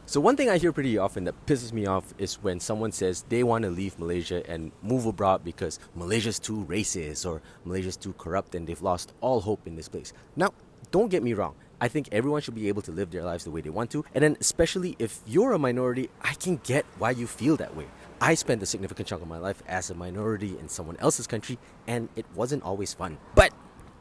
So one thing I hear pretty often that pisses me off is when someone says they want to leave Malaysia and move abroad because Malaysia's too racist or Malaysia's too corrupt and they've lost all hope in this place. Now, don't get me wrong. I think everyone should be able to live their lives the way they want to. And then especially if you're a minority, I can get why you feel that way. I spent a significant chunk of my life as a minority in someone else's country and it wasn't always fun. But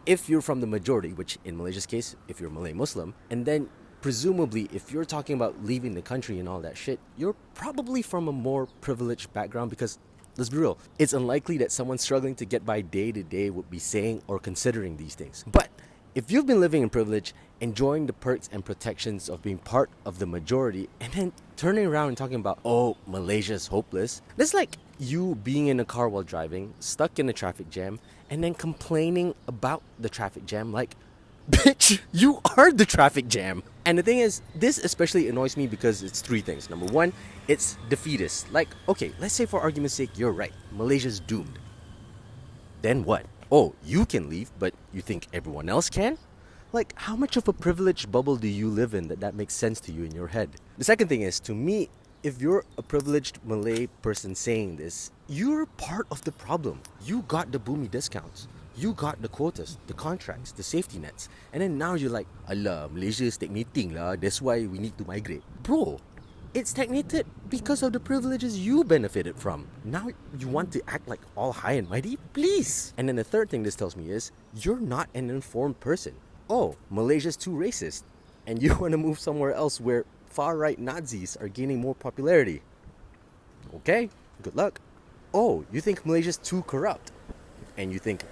if you're from the majority, which in Malaysia's case, if you're Malay Muslim, and then presumably if you're talking about leaving the country and all that shit, you're probably from a more privileged background because let's be real, it's unlikely that someone struggling to get by day to day would be saying or considering these things. But if you've been living in privilege, enjoying the perks and protections of being part of the majority, and then turning around and talking about, oh, Malaysia's hopeless, that's like you being in a car while driving, stuck in a traffic jam, and then complaining about the traffic jam like, bitch, you are the traffic jam. And the thing is, this especially annoys me because it's three things. Number one, it's defeatist. Like, okay, let's say for argument's sake, you're right. Malaysia's doomed. Then what? Oh, you can leave, but you think everyone else can? Like, how much of a privileged bubble do you live in that makes sense to you in your head? The second thing is, to me, if you're a privileged Malay person saying this, you're part of the problem. You got the boomy discounts. You got the quotas, the contracts, the safety nets. And then now you're like, alah, Malaysia is stagnating lah, that's why we need to migrate. Bro, it's stagnated because of the privileges you benefited from. Now you want to act like all high and mighty? Please! And then the third thing this tells me is, you're not an informed person. Oh, Malaysia's too racist. And you want to move somewhere else where far-right Nazis are gaining more popularity. Okay, good luck. Oh, you think Malaysia's too corrupt. And you think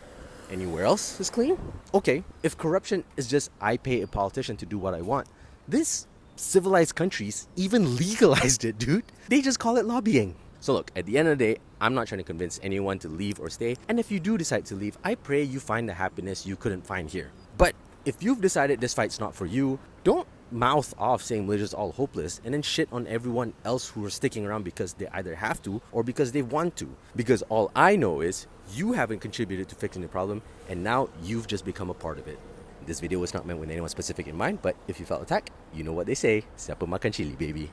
anywhere else is clean? Okay, if corruption is just I pay a politician to do what I want, this civilized countries even legalized it, dude. They just call it lobbying. So look, at the end of the day, I'm not trying to convince anyone to leave or stay. And if you do decide to leave, I pray you find the happiness you couldn't find here. But if you've decided this fight's not for you, don't mouth off saying Malaysia's all hopeless and then shit on everyone else who are sticking around because they either have to or because they want to. Because all I know is you haven't contributed to fixing the problem and now you've just become a part of it. This video was not meant with anyone specific in mind, but if you felt attacked, you know what they say, siapa makan chili, baby.